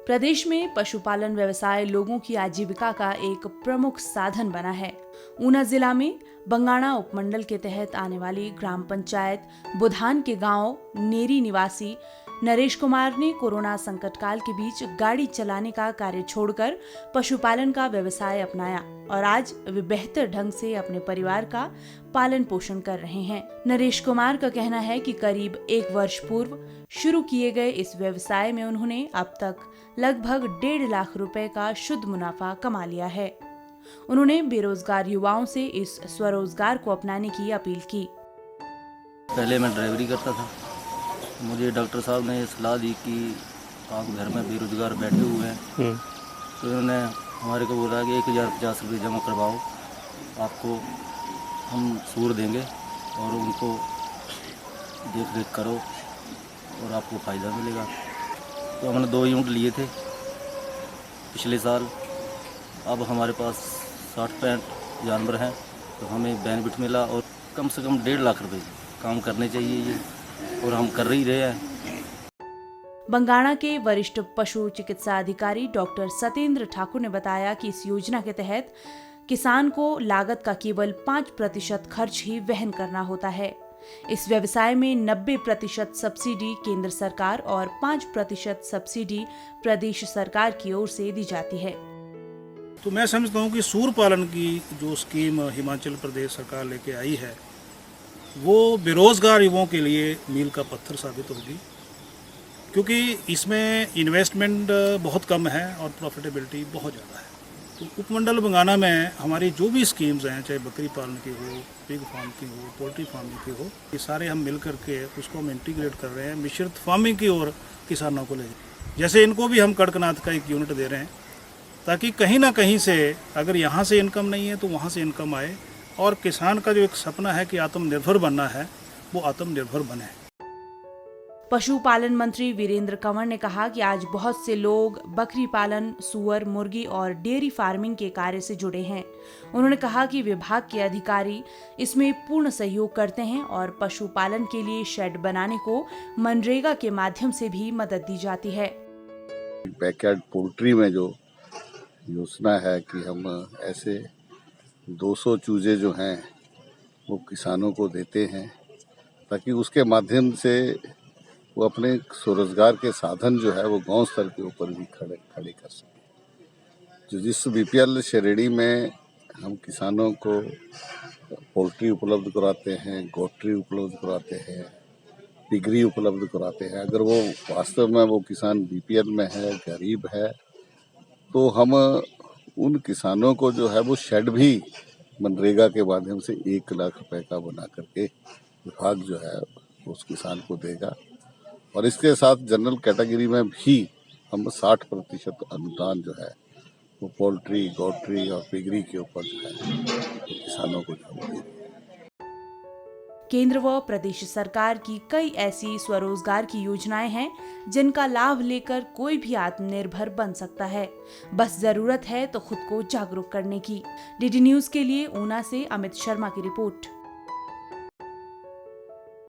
प्रदेश में पशुपालन व्यवसाय लोगों की आजीविका का एक प्रमुख साधन बना है। ऊना जिला में बंगाणा उपमंडल के तहत आने वाली ग्राम पंचायत बुधान के गांव नेरी निवासी नरेश कुमार ने कोरोना संकट काल के बीच गाड़ी चलाने का कार्य छोड़कर पशुपालन का व्यवसाय अपनाया और आज वे बेहतर ढंग से अपने परिवार का पालन पोषण कर रहे हैं। नरेश कुमार का कहना है कि करीब 1 वर्ष पूर्व शुरू किए गए इस व्यवसाय में उन्होंने अब तक लगभग 1.5 लाख रुपए का शुद्ध मुनाफा कमा लिया है। उन्होंने बेरोजगार युवाओं से इस स्वरोजगार को अपनाने की अपील की। पहले मैं ड्राइवरी करता था। मुझे डॉक्टर साहब ने सलाह दी कि आप घर में बेरोजगार बैठे हुए हैं, तो उन्होंने हमारे को बोला कि 1050 रुपये जमा करवाओ, आपको हम सूर देंगे और उनको देख रेख करो और आपको फ़ायदा मिलेगा। तो हमने 2 यूनिट लिए थे पिछले साल। अब हमारे पास 60-65 जानवर हैं, तो हमें बेनिफिट मिला और कम से कम 1.5 लाख रुपए काम करने चाहिए ये, और हम कर ही रहे हैं। बंगाणा के वरिष्ठ पशु चिकित्सा अधिकारी डॉक्टर सतेंद्र ठाकुर ने बताया कि इस योजना के तहत किसान को लागत का केवल 5% खर्च ही वहन करना होता है। इस व्यवसाय में 90% सब्सिडी केंद्र सरकार और 5% सब्सिडी प्रदेश सरकार की ओर से दी जाती है। तो मैं समझता हूँ कि सूर पालन की जो स्कीम हिमाचल प्रदेश सरकार लेके आई है, वो बेरोजगार युवाओं के लिए मील का पत्थर साबित होगी, क्योंकि इसमें इन्वेस्टमेंट बहुत कम है और प्रॉफिटेबिलिटी बहुत ज़्यादा है। तो उपमंडल बंगाणा में हमारी जो भी स्कीम्स हैं, चाहे बकरी पालन की हो, पिग फार्म की हो, पोल्ट्री फार्मिंग की हो, ये सारे हम मिल करके उसको हम इंटीग्रेट कर रहे हैं मिश्रित फार्मिंग की ओर किसानों को ले जाए। जैसे इनको भी हम कड़कनाथ का 1 यूनिट दे रहे हैं, ताकि कहीं ना कहीं से अगर यहाँ से इनकम नहीं है तो वहाँ से इनकम आए, और किसान का जो एक सपना है कि आत्मनिर्भर बनना है, वो आत्मनिर्भर बने। पशुपालन मंत्री वीरेंद्र कंवर ने कहा कि आज बहुत से लोग बकरी पालन, सुअर, मुर्गी और डेयरी फार्मिंग के कार्य से जुड़े हैं। उन्होंने कहा कि विभाग के अधिकारी इसमें पूर्ण सहयोग करते हैं और पशुपालन के लिए शेड बनाने को मनरेगा के माध्यम से भी मदद दी जाती है। बैकयार्ड पोल्ट्री में जो योजना है कि हम ऐसे 200 चूजे जो हैं वो किसानों को देते हैं, ताकि उसके माध्यम से वो अपने स्वरोजगार के साधन जो है वो गांव स्तर के ऊपर भी खड़े कर सकें। जो जिस बीपीएल श्रेणी में हम किसानों को पोल्ट्री उपलब्ध कराते हैं, गोट्री उपलब्ध कराते हैं, पिगरी उपलब्ध कराते हैं, अगर वो वास्तव में वो किसान बीपीएल में है, गरीब है, तो हम उन किसानों को जो है वो शेड भी मनरेगा के माध्यम से 1 लाख रुपए का बना करके विभाग जो है उस किसान को देगा। और इसके साथ जनरल कैटेगरी में भी हम 60% अनुदान जो है वो पोल्ट्री, गोट्री और पिगरी के ऊपर जो है तो किसानों को देंगे। केंद्र व प्रदेश सरकार की कई ऐसी स्वरोजगार की योजनाएं हैं जिनका लाभ लेकर कोई भी आत्मनिर्भर बन सकता है। बस जरूरत है तो खुद को जागरूक करने की। डीडी न्यूज के लिए ऊना से अमित शर्मा की रिपोर्ट।